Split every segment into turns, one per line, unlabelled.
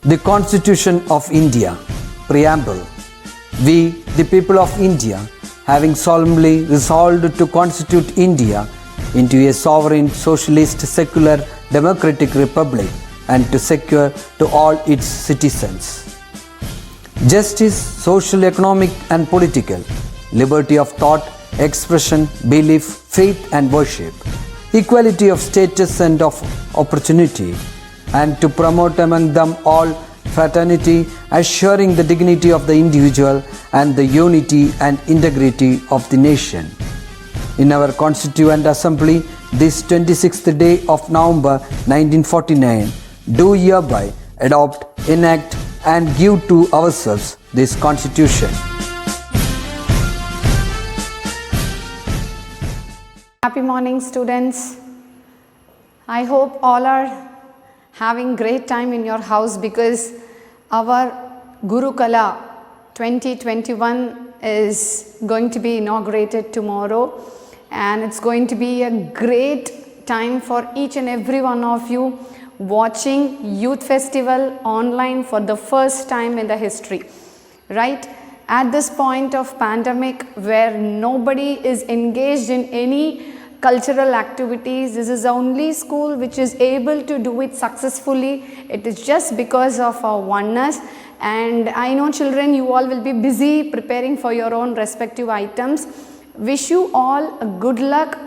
The Constitution of India. Preamble. We, the people of India, having solemnly resolved to constitute India into a sovereign, socialist, secular, democratic republic and to secure to all its citizens justice, social, economic and political, liberty of thought, expression, belief, faith and worship, equality of status and of opportunity, and to promote among them all fraternity, assuring the dignity of the individual and the unity and integrity of the nation. In our Constituent Assembly, this 26th day of November 1949, do hereby adopt, enact and give to ourselves this Constitution.
Happy morning, students. I hope all are having great time in your house because our Gurukala 2021 is going to be inaugurated tomorrow, and it's going to be a great time for each and every one of you watching Youth Festival online for the first time in the history, right? At this point of pandemic where nobody is engaged in any cultural activities, this is the only school which is able to do it successfully. It is just because of our oneness, and I know children, you all will be busy preparing for your own respective items. Wish you all a good luck.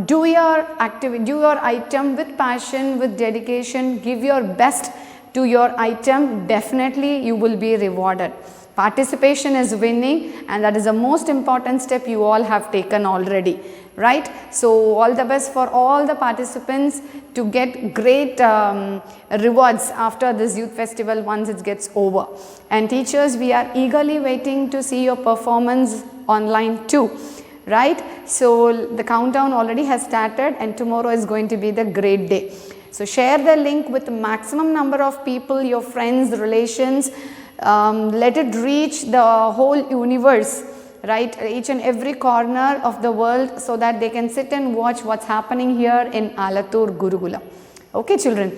Do your item with passion, with dedication, give your best to your item. Definitely you will be rewarded. Participation is winning, and that is the most important step you all have taken already, right? So all the best for all the participants to get great rewards after this youth festival once it gets over. And teachers, we are eagerly waiting to see your performance online too, right? So the countdown already has started, and tomorrow is going to be the great day. So share the link with the maximum number of people, your friends, relations. Let it reach the whole universe, right? Each and every corner of the world, so that they can sit and watch what's happening here in Alathur Gurukula. Okay, children.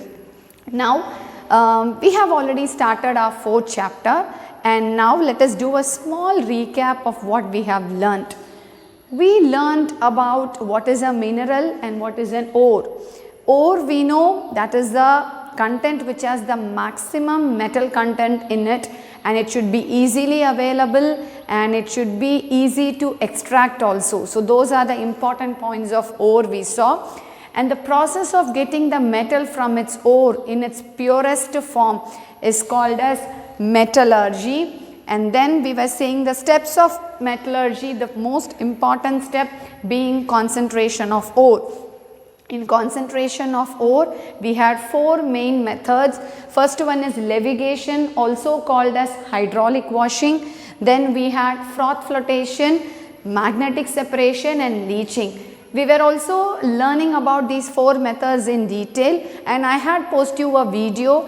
Now, we have already started our 4th chapter, and now let us do a small recap of what we have learnt. We learnt about what is a mineral and what is an ore. Ore, we know that is the content which has the maximum metal content in it, and it should be easily available and it should be easy to extract also. So those are the important points of ore we saw. And the process of getting the metal from its ore in its purest form is called as metallurgy. And then we were saying the steps of metallurgy, the most important step being concentration of ore. In concentration of ore, we had 4 main methods. First one is levitation, also called as hydraulic washing. Then we had froth flotation, magnetic separation and leaching. We were also learning about these 4 methods in detail, and I had posted you a video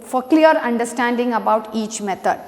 for clear understanding about each method.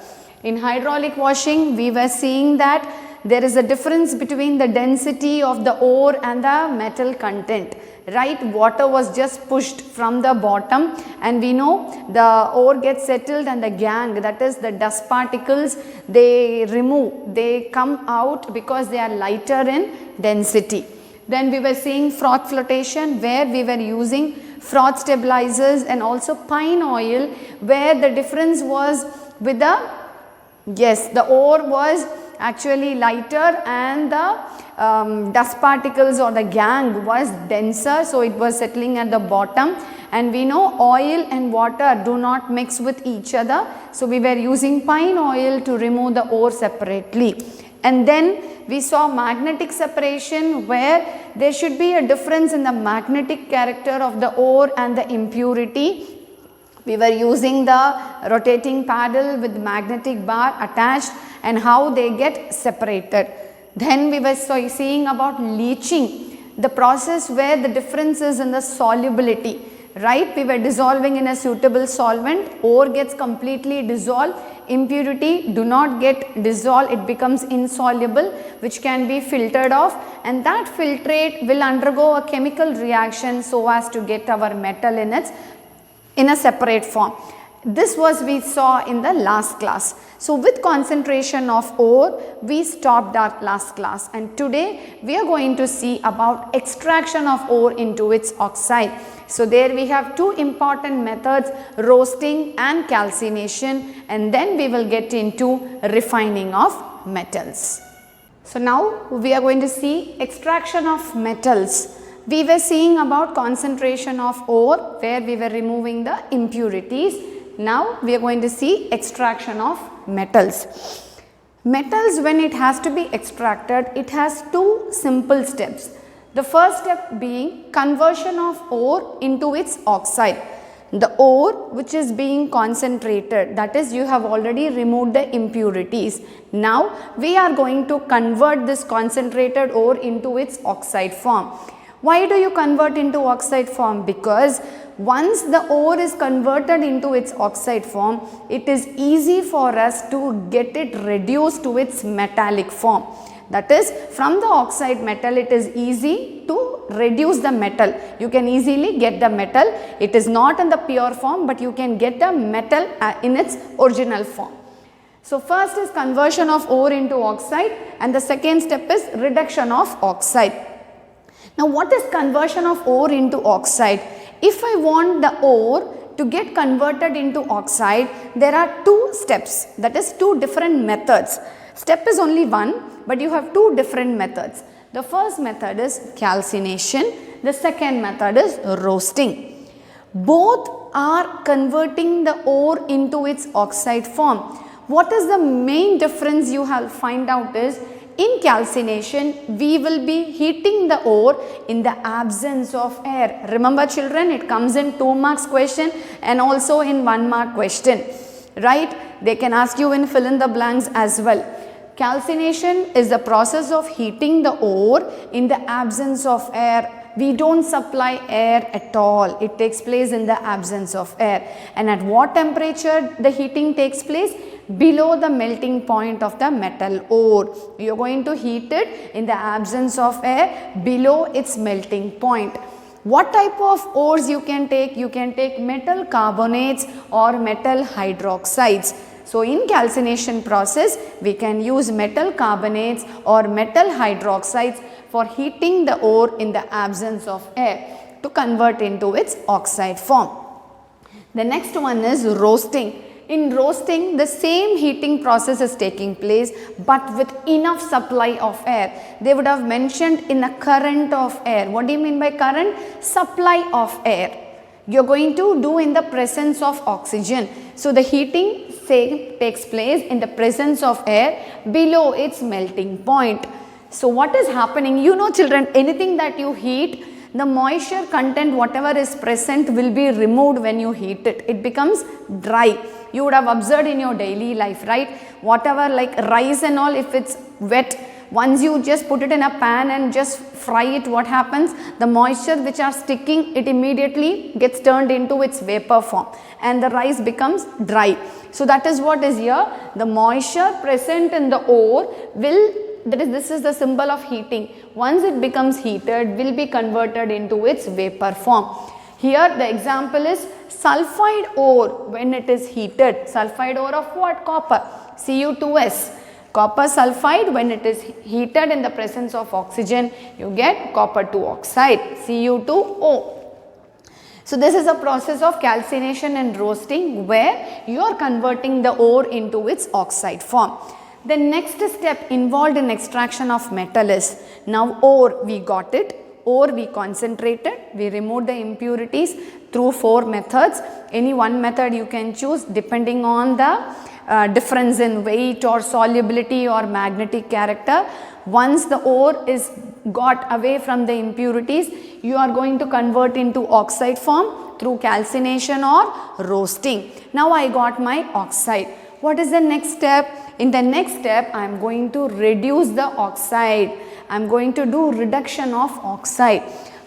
In hydraulic washing, we were seeing that there is a difference between the density of the ore and the metal content, right? Water was just pushed from the bottom, and we know the ore gets settled and the gangue, that is the dust particles, they come out because they are lighter in density. Then we were seeing froth flotation, where we were using froth stabilizers and also pine oil, where the difference was with the ore was actually lighter and the dust particles or the gangue was denser, so it was settling at the bottom. And we know oil and water do not mix with each other, so we were using pine oil to remove the ore separately. And then we saw magnetic separation, where there should be a difference in the magnetic character of the ore and the impurity. We were using the rotating paddle with magnetic bar attached and how they get separated. Then we were seeing about leaching, the process where the difference is in the solubility, right? We were dissolving in a suitable solvent, ore gets completely dissolved, impurity do not get dissolved, it becomes insoluble, which can be filtered off, and that filtrate will undergo a chemical reaction so as to get our metal in a separate form. This was we saw in the last class. So with concentration of ore, we stopped our last class, and today we are going to see about extraction of ore into its oxide. So there we have two important methods, roasting and calcination, and then we will get into refining of metals. So now we are going to see extraction of metals. We were seeing about concentration of ore where we were removing the impurities. Now we are going to see extraction of metals. Metals, when it has to be extracted, it has two simple steps. The first step being conversion of ore into its oxide. The ore which is being concentrated, that is, you have already removed the impurities. Now we are going to convert this concentrated ore into its oxide form. Why do you convert into oxide form? Because once the ore is converted into its oxide form, it is easy for us to get it reduced to its metallic form. That is, from the oxide metal, it is easy to reduce the metal. You can easily get the metal. It is not in the pure form, but you can get the metal in its original form. So first is conversion of ore into oxide, and the second step is reduction of oxide. Now what is conversion of ore into oxide? If I want the ore to get converted into oxide, there are two steps, that is two different methods. Step is only one, but you have two different methods. The first method is calcination, the second method is roasting. Both are converting the ore into its oxide form. What is the main difference you have find out is, in calcination, we will be heating the ore in the absence of air. Remember children, it comes in 2 marks question and also in 1 mark question, right? They can ask you in fill in the blanks as well. Calcination is the process of heating the ore in the absence of air. We don't supply air at all. It takes place in the absence of air. And at what temperature the heating takes place? Below the melting point of the metal ore. You are going to heat it in the absence of air below its melting point. What type of ores you can take? You can take metal carbonates or metal hydroxides. So in calcination process, we can use metal carbonates or metal hydroxides for heating the ore in the absence of air to convert into its oxide form. The next one is roasting. In roasting, the same heating process is taking place, but with enough supply of air. They would have mentioned in a current of air. What do you mean by current? Supply of air. You are going to do in the presence of oxygen. So the heating takes place in the presence of air below its melting point. So what is happening? You know children, anything that you heat, the moisture content whatever is present will be removed when you heat it. It becomes dry. You would have observed in your daily life, right? Whatever like rice and all, if it's wet, once you just put it in a pan and just fry it, what happens? The moisture which are sticking, it immediately gets turned into its vapor form and the rice becomes dry. So that is what is here. The moisture present in the ore will, this is the symbol of heating. Once it becomes heated, will be converted into its vapor form. Here the example is sulfide ore when it is heated. Sulfide ore of what? Copper, Cu2s. Copper sulfide, when it is heated in the presence of oxygen, you get copper 2 oxide, Cu2O. So this is a process of calcination and roasting where you are converting the ore into its oxide form. The next step involved in extraction of metal is, now ore we got it, ore we concentrated, we removed the impurities through 4 methods. Any one method you can choose depending on the difference in weight or solubility or magnetic character. Once the ore is got away from the impurities, you are going to convert into oxide form through calcination or roasting. Now I got my oxide. What is the next step? In the next step, I am going to reduce the oxide. I am going to do reduction of oxide.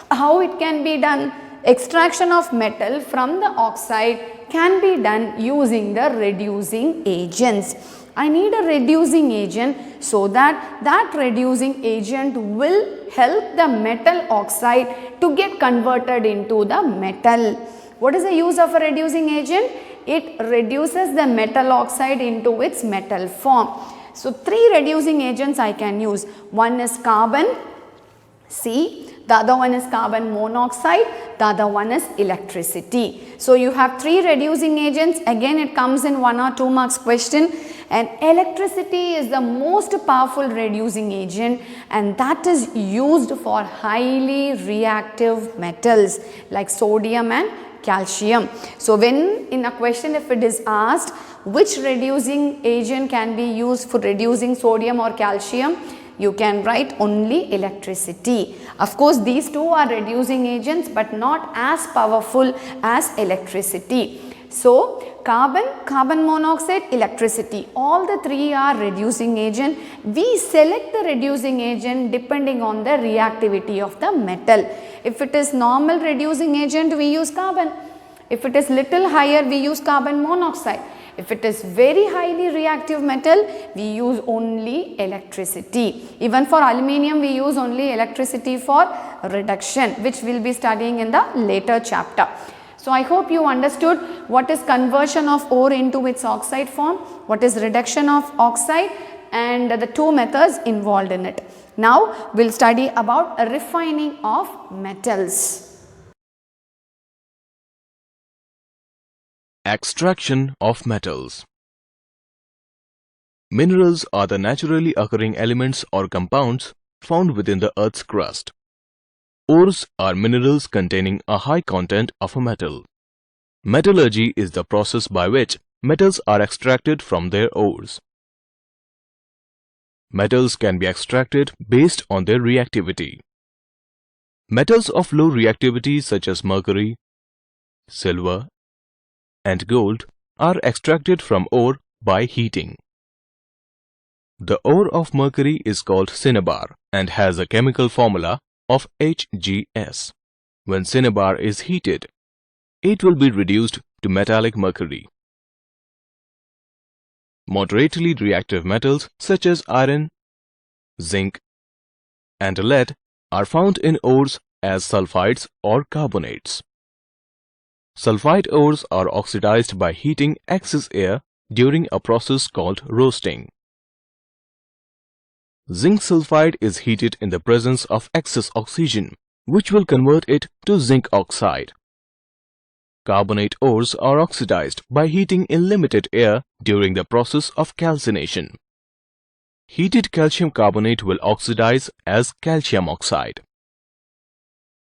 How it can be done? Extraction of metal from the oxide can be done using the reducing agents. I need a reducing agent so that reducing agent will help the metal oxide to get converted into the metal. What is the use of a reducing agent? it reduces the metal oxide into its metal form. So, 3 reducing agents I can use. One is carbon, C. The other one is carbon monoxide, the other one is electricity. So, you have 3 reducing agents, again it comes in 1 or 2 marks question, and electricity is the most powerful reducing agent, and that is used for highly reactive metals like sodium and calcium. So, when in a question if it is asked which reducing agent can be used for reducing sodium or calcium, you can write only electricity. Of course, these two are reducing agents but not as powerful as electricity. So, carbon monoxide, electricity, all the 3 are reducing agent. We select the reducing agent depending on the reactivity of the metal. If it is normal reducing agent, we use carbon. If it is little higher, we use carbon monoxide. If it is very highly reactive metal, we use only electricity. Even for aluminium, we use only electricity for reduction, which we will be studying in the later chapter. So, I hope you understood what is conversion of ore into its oxide form, what is reduction of oxide, and the 2 methods involved in it. Now, we will study about refining of metals.
Extraction of metals. Minerals are the naturally occurring elements or compounds found within the Earth's crust. Ores are minerals containing a high content of a metal. Metallurgy is the process by which metals are extracted from their ores. Metals can be extracted based on their reactivity. Metals of low reactivity such as mercury, silver, and gold are extracted from ore by heating. The ore of mercury is called cinnabar and has a chemical formula of HgS. When cinnabar is heated, it will be reduced to metallic mercury. Moderately reactive metals such as iron, zinc, and lead are found in ores as sulfides or carbonates. Sulfide ores are oxidized by heating excess air during a process called roasting. Zinc sulfide is heated in the presence of excess oxygen, which will convert it to zinc oxide. Carbonate ores are oxidized by heating in limited air during the process of calcination. Heated calcium carbonate will oxidize as calcium oxide.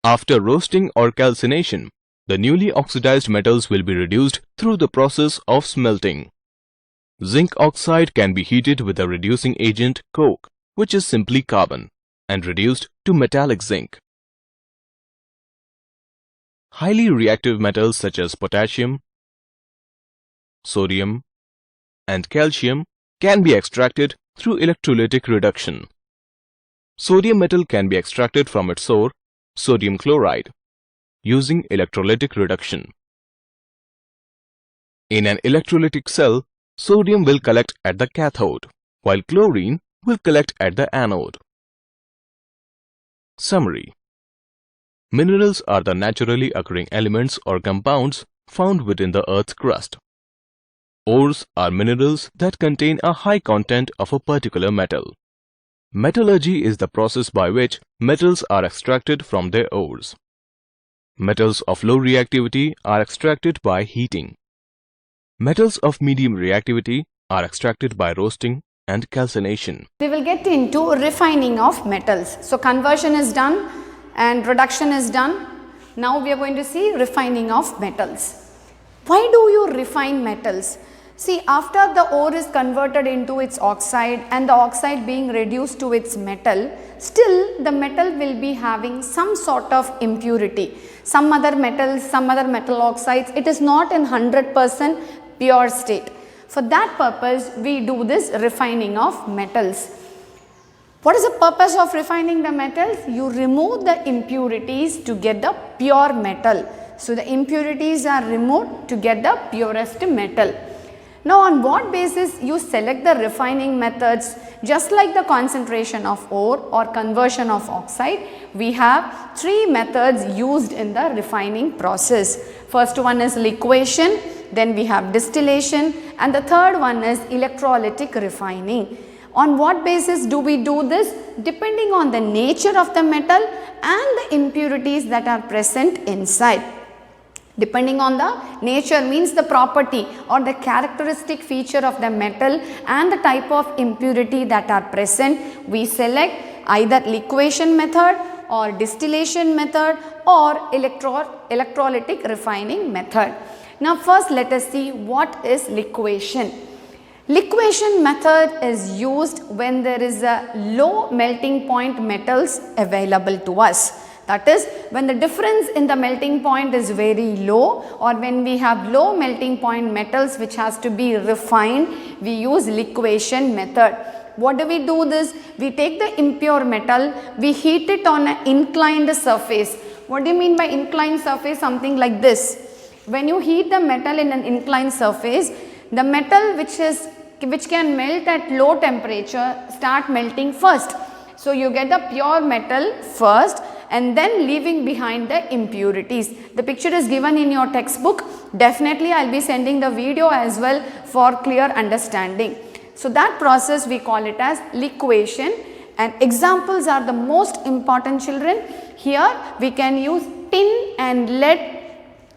After roasting or calcination, the newly oxidized metals will be reduced through the process of smelting. Zinc oxide can be heated with a reducing agent coke, which is simply carbon, and reduced to metallic zinc. Highly reactive metals such as potassium, sodium, and calcium can be extracted through electrolytic reduction. Sodium metal can be extracted from its ore, sodium chloride, using electrolytic reduction. In an electrolytic cell, sodium will collect at the cathode, while chlorine will collect at the anode. Summary. Minerals are the naturally occurring elements or compounds found within the Earth's crust. Ores are minerals that contain a high content of a particular metal. Metallurgy is the process by which metals are extracted from their ores. Metals of low reactivity are extracted by heating. Metals of medium reactivity are extracted by roasting and calcination.
We will get into refining of metals. So, conversion is done and reduction is done. Now, we are going to see refining of metals. Why do you refine metals? See, after the ore is converted into its oxide and the oxide being reduced to its metal, still the metal will be having some sort of impurity. Some other metals, some other metal oxides, it is not in 100% pure state. For that purpose, we do this refining of metals. What is the purpose of refining the metals? You remove the impurities to get the pure metal. So, the impurities are removed to get the purest metal. Now on what basis you select the refining methods? Just like the concentration of ore or conversion of oxide, we have 3 methods used in the refining process. First one is liquefaction, then we have distillation, and the third one is electrolytic refining. On what basis do we do this? Depending on the nature of the metal and the impurities that are present inside. Depending on the nature means the property or the characteristic feature of the metal and the type of impurity that are present, we select either liquefaction method or distillation method or electrolytic refining method. Now first let us see what is liquefaction. Liquefaction method is used when there is a low melting point metals available to us. That is, when the difference in the melting point is very low, or when we have low melting point metals which has to be refined, we use liquefaction method. What do we do this? We take the impure metal, we heat it on an inclined surface. What do you mean by inclined surface? Something like this. When you heat the metal in an inclined surface, the metal which can melt at low temperature start melting first. So you get the pure metal first and then leaving behind the impurities. The picture is given in your textbook. Definitely I will be sending the video as well for clear understanding. So that process we call it as liquefaction, and examples are the most important, children. Here we can use tin and lead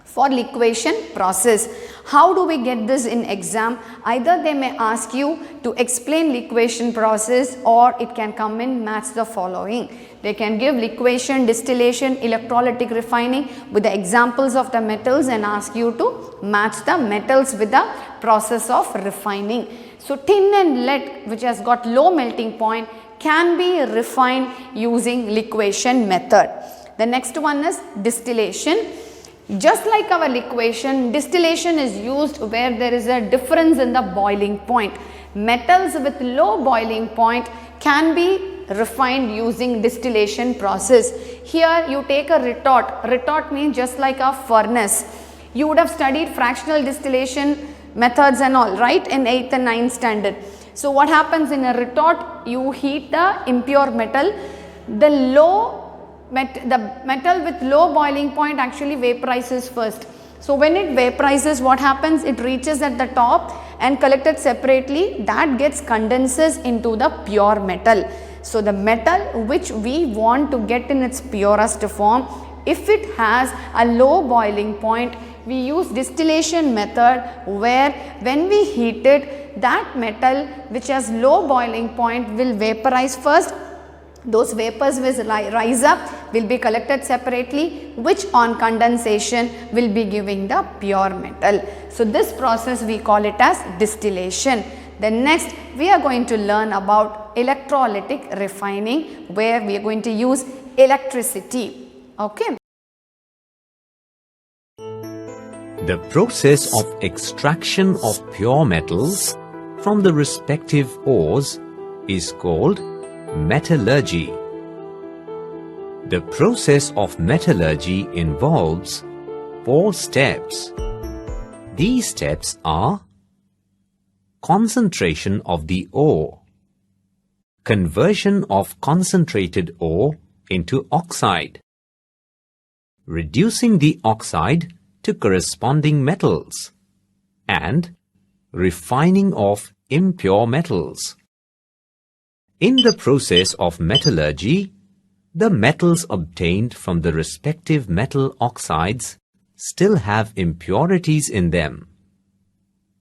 for liquefaction process. How do we get this in exam? Either they may ask you to explain liquefaction process, or it can come in match the following. They can give liquefaction, distillation, electrolytic refining with the examples of the metals and ask you to match the metals with the process of refining. So tin and lead, which has got low melting point, can be refined using liquefaction method. The next one is distillation. Just like our liquefaction, distillation is used where there is a difference in the boiling point. Metals with low boiling point can be refined using distillation process. Here you take a retort. Retort means just like a furnace. You would have studied fractional distillation methods and all, right, in 8th and 9th standard. So what happens in a retort? You heat the impure metal. The metal with low boiling point actually vaporizes first. So when it vaporizes, what happens? It reaches at the top and collected separately, that gets condenses into the pure metal. So the metal which we want to get in its purest form, if it has a low boiling point, we use distillation method, where when we heat it, that metal which has low boiling point will vaporize first. Those vapors will rise up, will be collected separately, which on condensation will be giving the pure metal. So this process we call it as distillation. Then next we are going to learn about electrolytic refining, where we are going to use electricity. Okay.
The process of extraction of pure metals from the respective ores is called metallurgy. The process of metallurgy involves 4 steps. These steps are: concentration of the ore, conversion of concentrated ore into oxide, reducing the oxide to corresponding metals, and refining of impure metals. In the process of metallurgy, the metals obtained from the respective metal oxides still have impurities in them.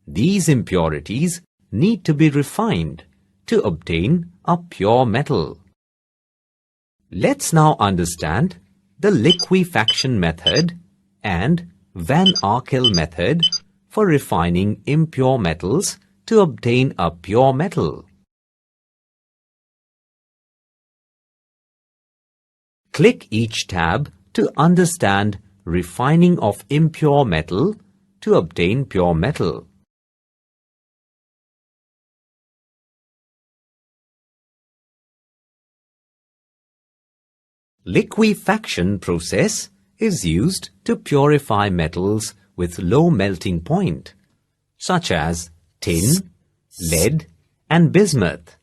These impurities need to be refined to obtain a pure metal. Let's now understand the liquefaction method and Van Arkel method for refining impure metals to obtain a pure metal. Click each tab to understand refining of impure metal to obtain pure metal. Liquefaction process is used to purify metals with low melting point, such as tin, lead, and bismuth.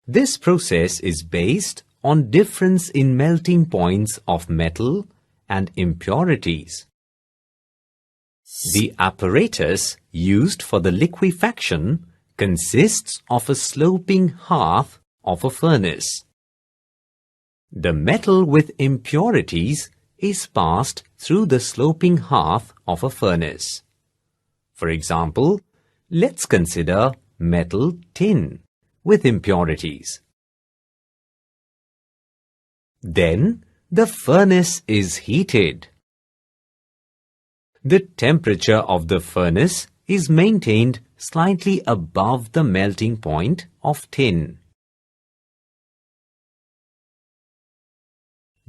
This process is based on difference in melting points of metal and impurities. The apparatus used for the liquefaction consists of a sloping hearth of a furnace. The metal with impurities is passed through the sloping hearth of a furnace. For example, let's consider metal tin with impurities. Then the furnace is heated. The temperature of the furnace is maintained slightly above the melting point of tin.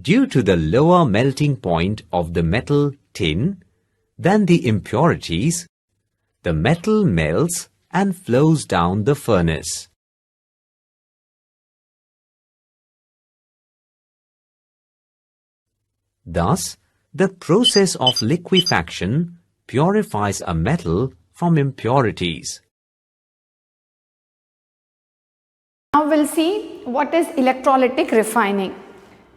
Due to the lower melting point of the metal tin than the impurities, the metal melts and flows down the furnace. Thus, the process of liquefaction purifies a metal from impurities.
Now we'll see what is electrolytic refining.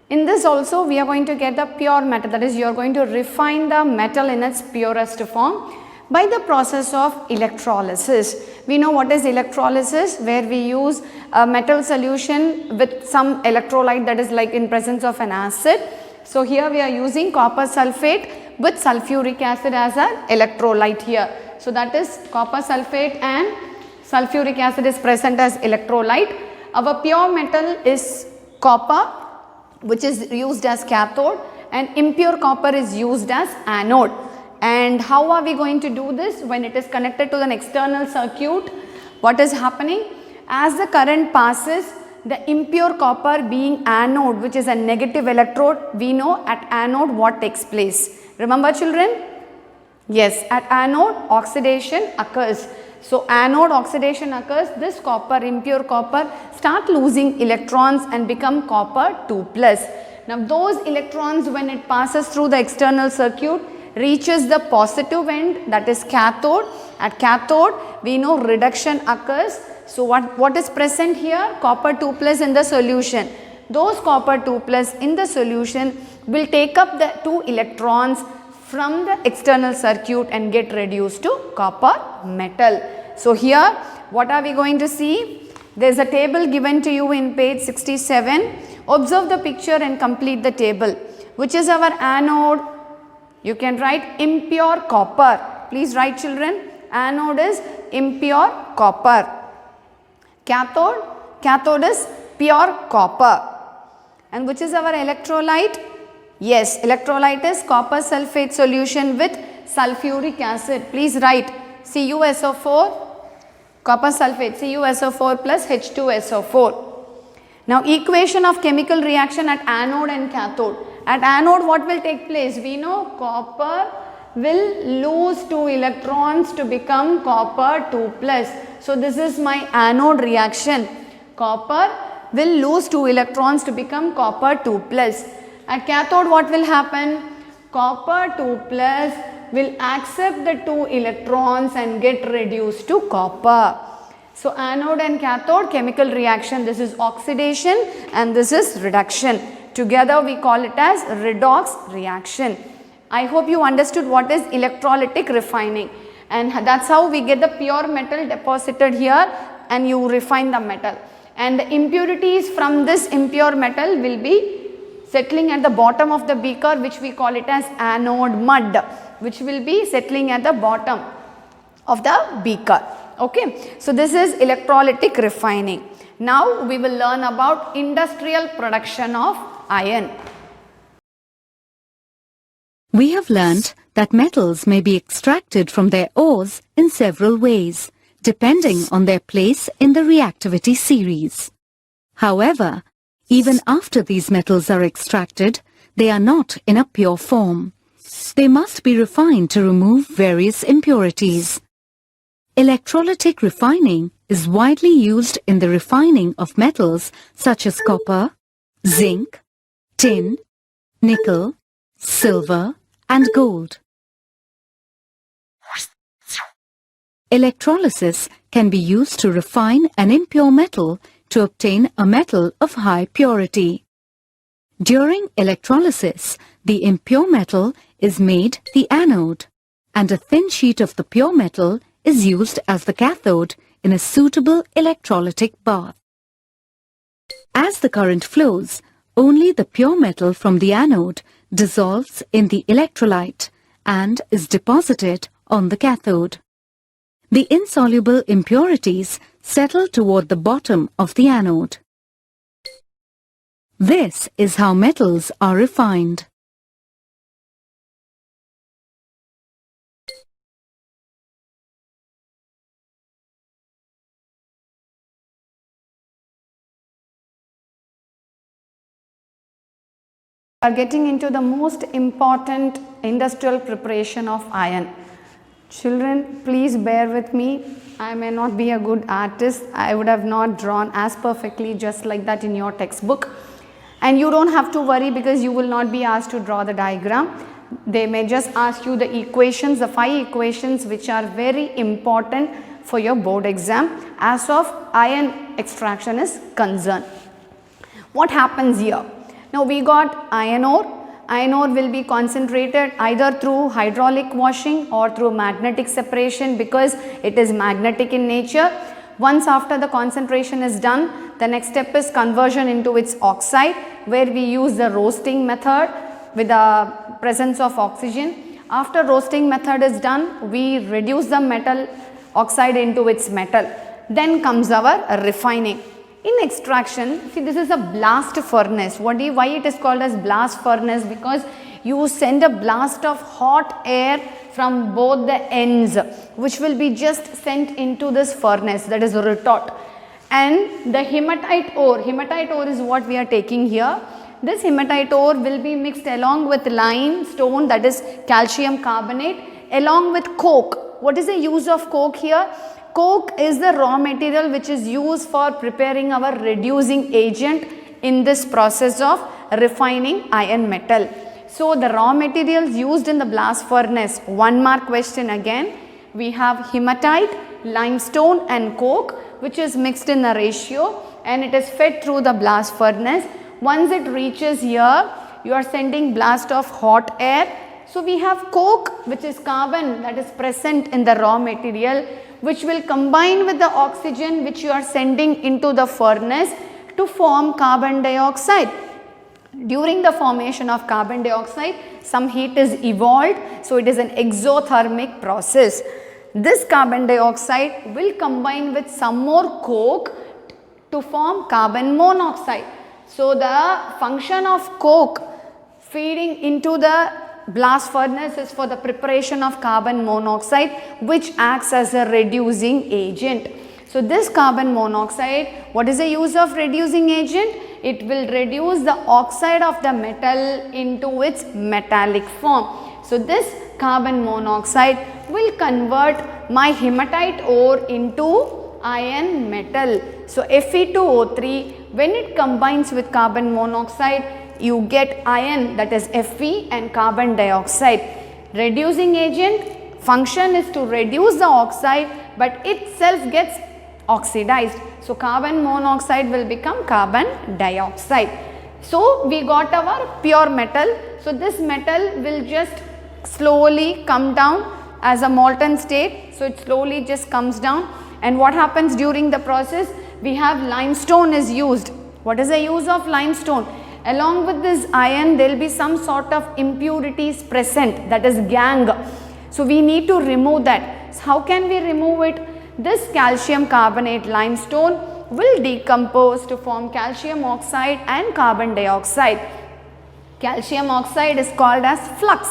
In this also we are going to get the pure metal, that is you are going to refine the metal in its purest form by the process of electrolysis. We know what is electrolysis, where we use a metal solution with some electrolyte, that is like in presence of an acid. So here we are using copper sulfate with sulfuric acid as an electrolyte here. So that is copper sulfate and sulfuric acid is present as electrolyte. Our pure metal is copper, which is used as cathode, and impure copper is used as anode. And how are we going to do this? When it is connected to an external circuit, what is happening? As the current passes, the impure copper being anode, which is a negative electrode, we know at anode what takes place. Remember children? Yes, at anode oxidation occurs. So anode oxidation occurs, this copper, impure copper, start losing electrons and become copper 2+. Now those electrons, when it passes through the external circuit, reaches the positive end, that is cathode. At cathode we know reduction occurs. So what is present here? Copper 2+ in the solution. Those copper 2+ in the solution will take up the 2 electrons from the external circuit and get reduced to copper metal. So here what are we going to see? There is a table given to you in page 67. Observe the picture and complete the table. Which is our anode? You can write impure copper. Please write children. Anode is impure copper. Cathode? Cathode is pure copper. And which is our electrolyte? Yes, electrolyte is copper sulfate solution with sulfuric acid. Please write CuSO4, copper sulfate, CuSO4 plus H2SO4. Now equation of chemical reaction at anode and cathode. At anode what will take place? We know copper will lose 2 electrons to become copper 2+. So this is my anode reaction. Copper will lose 2 electrons to become copper 2+. At cathode what will happen? Copper 2+ will accept the 2 electrons and get reduced to copper. So anode and cathode chemical reaction, this is oxidation and this is reduction. Together we call it as redox reaction. I hope you understood what is electrolytic refining, and that's how we get the pure metal deposited here and you refine the metal. And the impurities from this impure metal will be settling at the bottom of the beaker, which we call it as anode mud, which will be settling at the bottom of the beaker. Okay, so this is electrolytic refining. Now we will learn about industrial production of iron.
We have learnt that metals may be extracted from their ores in several ways, depending on their place in the reactivity series. However, even after these metals are extracted, they are not in a pure form. They must be refined to remove various impurities. Electrolytic refining is widely used in the refining of metals such as copper, zinc, tin, nickel, silver, and gold. Electrolysis can be used to refine an impure metal to obtain a metal of high purity. During electrolysis, the impure metal is made the anode, and a thin sheet of the pure metal is used as the cathode in a suitable electrolytic bath. As the current flows, only the pure metal from the anode dissolves in the electrolyte and is deposited on the cathode. The insoluble impurities settle toward the bottom of the anode. This is how metals are refined.
We are getting into the most important industrial preparation of iron. Children, please bear with me. I may not be a good artist. I would have not drawn as perfectly just like that in your textbook. And you don't have to worry because you will not be asked to draw the diagram. They may just ask you the equations, the 5 equations which are very important for your board exam as of iron extraction is concerned. What happens here? Now we got iron ore. Iron ore will be concentrated either through hydraulic washing or through magnetic separation because it is magnetic in nature. Once after the concentration is done, the next step is conversion into its oxide, where we use the roasting method with the presence of oxygen. After roasting method is done, we reduce the metal oxide into its metal. Then comes our refining. In extraction, see, this is a blast furnace. Why it is called as blast furnace? Because you send a blast of hot air from both the ends, which will be just sent into this furnace, that is retort. And the hematite ore is what we are taking here. This hematite ore will be mixed along with limestone, that is calcium carbonate, along with coke. What is the use of coke here? Coke is the raw material which is used for preparing our reducing agent in this process of refining iron metal. So the raw materials used in the blast furnace, 1 mark question again. We have hematite, limestone and coke, which is mixed in a ratio and it is fed through the blast furnace. Once it reaches here, you are sending blast of hot air. So we have coke, which is carbon that is present in the raw material, which will combine with the oxygen which you are sending into the furnace to form carbon dioxide. During the formation of carbon dioxide, some heat is evolved, so it is an exothermic process. This carbon dioxide will combine with some more coke to form carbon monoxide. So the function of coke feeding into the blast furnace is for the preparation of carbon monoxide, which acts as a reducing agent. So this carbon monoxide, what is the use of reducing agent? It will reduce the oxide of the metal into its metallic form. So this carbon monoxide will convert my hematite ore into iron metal. So Fe2O3, when it combines with carbon monoxide, you get iron, that is Fe, and carbon dioxide. Reducing agent function is to reduce the oxide, but itself gets oxidized. So carbon monoxide will become carbon dioxide. So we got our pure metal. So this metal will just slowly come down as a molten state. So it slowly just comes down. And what happens during the process? We have limestone is used. What is the use of limestone? Along with this iron, there will be some sort of impurities present, that is gangue. So we need to remove that. So how can we remove it? This calcium carbonate limestone will decompose to form calcium oxide and carbon dioxide. Calcium oxide is called as flux.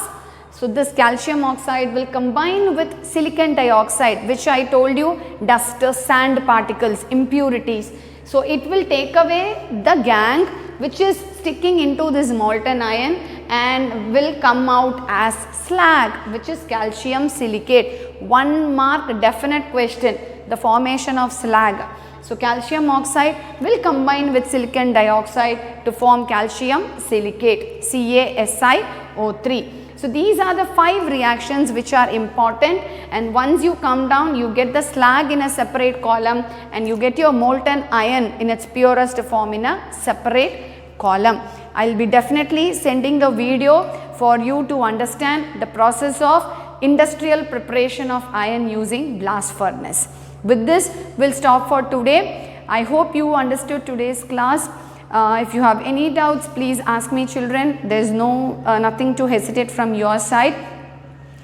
So this calcium oxide will combine with silicon dioxide, which I told you, dust, sand particles, impurities. So it will take away the gangue which is sticking into this molten iron and will come out as slag, which is calcium silicate. 1 mark definite question, the formation of slag. So calcium oxide will combine with silicon dioxide to form calcium silicate, CaSiO3. So these are the 5 reactions which are important, and once you come down you get the slag in a separate column and you get your molten iron in its purest form in a separate column. I will be definitely sending the video for you to understand the process of industrial preparation of iron using blast furnace. With this we will stop for today. I hope you understood today's class. If you have any doubts, please ask me, children. There is nothing to hesitate from your side,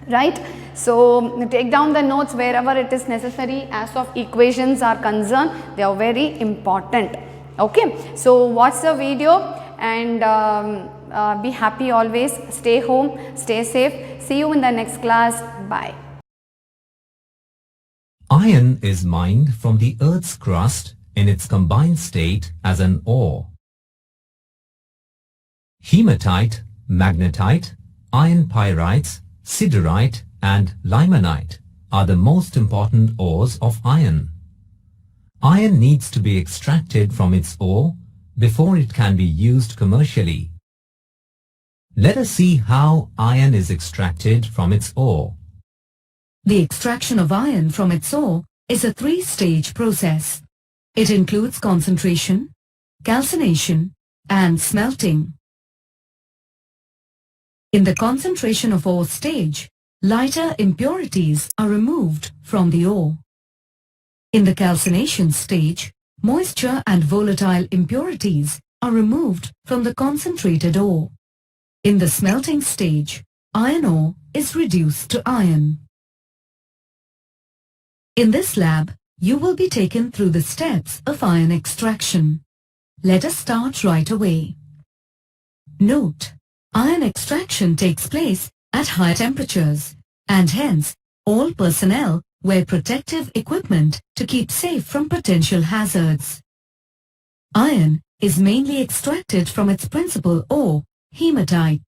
right? So take down the notes wherever it is necessary. As of equations are concerned, they are very important. Okay, so watch the video and be happy always. Stay home, stay safe. See you in the next class. Bye.
Iron is mined from the Earth's crust in its combined state as an ore. Hematite, magnetite, iron pyrites, siderite and limonite are the most important ores of iron. Iron needs to be extracted from its ore before it can be used commercially. Let us see how iron is extracted from its ore.
The extraction of iron from its ore is a 3-stage process. It includes concentration, calcination and smelting. In the concentration of ore stage, lighter impurities are removed from the ore. In the calcination stage, moisture and volatile impurities are removed from the concentrated ore. In the smelting stage, iron ore is reduced to iron. In this lab, you will be taken through the steps of iron extraction. Let us start right away. Note: iron extraction takes place at high temperatures, and hence all personnel wear protective equipment to keep safe from potential hazards. Iron is mainly extracted from its principal ore, hematite.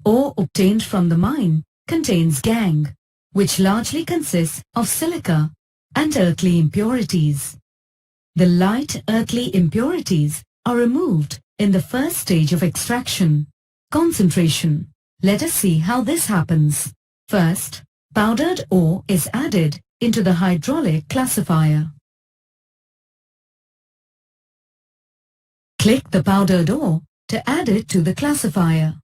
Ore obtained from the mine contains gangue, which largely consists of silica and earthly impurities. The light earthly impurities are removed in the first stage of extraction, concentration. Let us see how this happens. First, powdered ore is added into the hydraulic classifier. Click the powdered ore to add it to the classifier.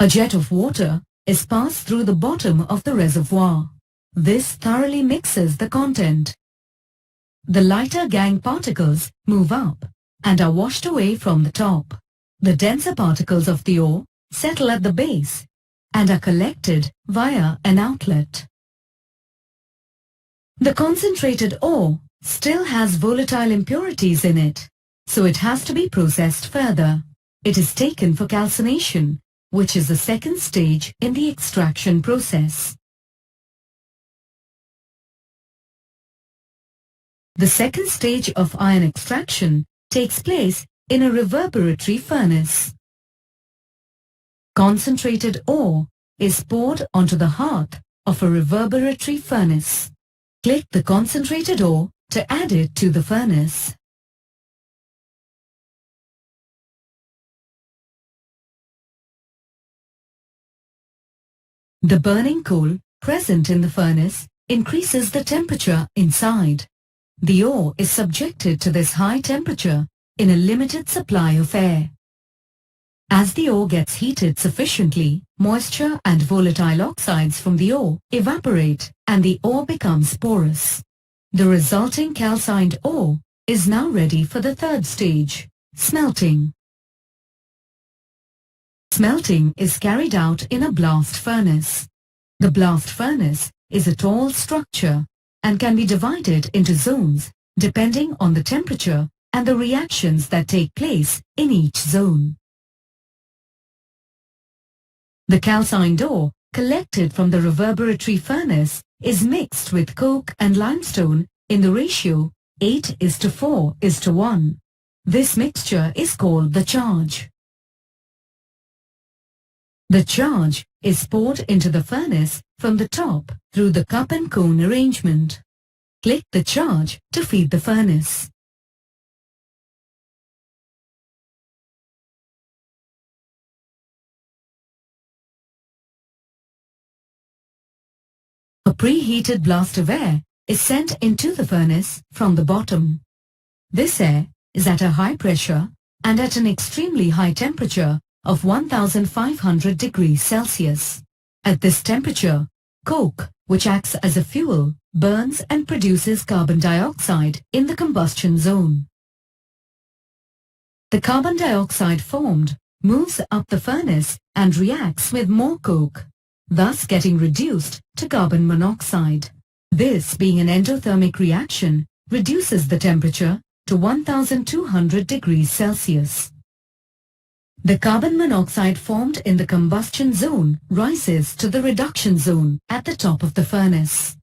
A jet of water is passed through the bottom of the reservoir. This thoroughly mixes the content. The lighter gangue particles move up and are washed away from the top. The denser particles of the ore settle at the base and are collected via an outlet. The concentrated ore still has volatile impurities in it, so it has to be processed further. It is taken for calcination, which is the second stage in the extraction process. The second stage of iron extraction takes place in a reverberatory furnace. Concentrated ore is poured onto the hearth of a reverberatory furnace. Click the concentrated ore to add it to the furnace. The burning coal present in the furnace increases the temperature inside. The ore is subjected to this high temperature in a limited supply of air. As the ore gets heated sufficiently, moisture and volatile oxides from the ore evaporate and the ore becomes porous. The resulting calcined ore is now ready for the third stage, smelting. Smelting is carried out in a blast furnace. The blast furnace is a tall structure and can be divided into zones depending on the temperature and the reactions that take place in each zone. The calcined ore collected from the reverberatory furnace is mixed with coke and limestone in the ratio 8:4:1. This mixture is called the charge. The charge is poured into the furnace from the top through the cup and cone arrangement. Click the charge to feed the furnace. A preheated blast of air is sent into the furnace from the bottom. This air is at a high pressure and at an extremely high temperature of 1500 degrees Celsius. At this temperature, coke, which acts as a fuel, burns and produces carbon dioxide in the combustion zone. The carbon dioxide formed moves up the furnace and reacts with more coke, thus getting reduced to carbon monoxide. This, being an endothermic reaction, reduces the temperature to 1200 degrees Celsius. The carbon monoxide formed in the combustion zone rises to the reduction zone at the top of the furnace.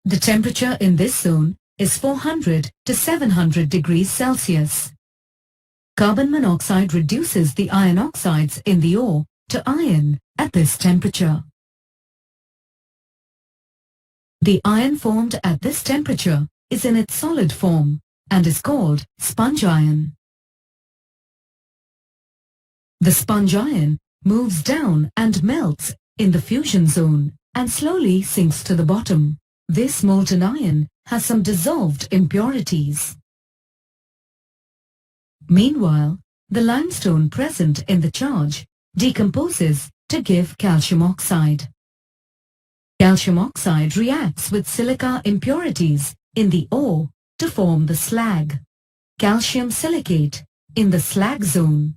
The temperature in this zone is 400 to 700 degrees Celsius. Carbon monoxide reduces the iron oxides in the ore to iron at this temperature. The iron formed at this temperature is in its solid form and is called sponge iron. The sponge iron moves down and melts in the fusion zone and slowly sinks to the bottom. This molten iron has some dissolved impurities. Meanwhile, the limestone present in the charge decomposes to give calcium oxide. Calcium oxide reacts with silica impurities in the ore to form the slag, calcium silicate, in the slag zone.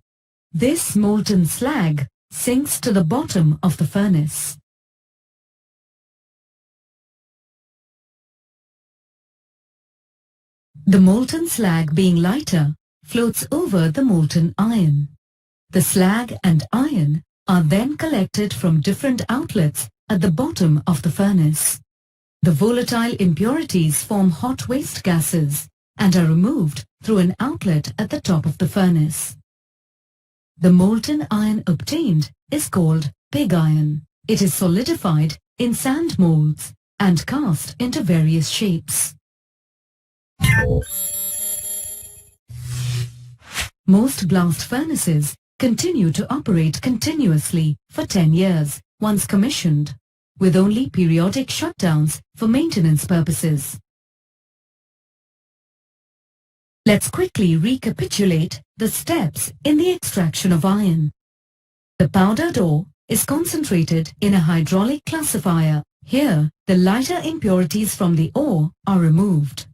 This molten slag sinks to the bottom of the furnace. The molten slag, being lighter, floats over the molten iron. The slag and iron are then collected from different outlets at the bottom of the furnace. The volatile impurities form hot waste gases and are removed through an outlet at the top of the furnace. The molten iron obtained is called pig iron. It is solidified in sand molds and cast into various shapes. Most blast furnaces continue to operate continuously for 10 years once commissioned, with only periodic shutdowns for maintenance purposes. Let's quickly recapitulate the steps in the extraction of iron. The powdered ore is concentrated in a hydraulic classifier. Here, the lighter impurities from the ore are removed.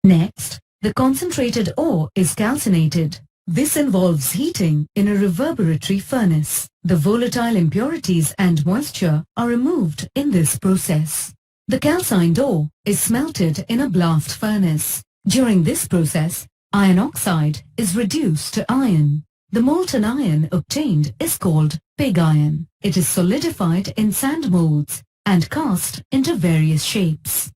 Next, the concentrated ore is calcinated. This involves heating in a reverberatory furnace. The volatile impurities and moisture are removed in this process. The calcined ore is smelted in a blast furnace. During this process, iron oxide is reduced to iron. The molten iron obtained is called pig iron. It is solidified in sand molds and cast into various shapes.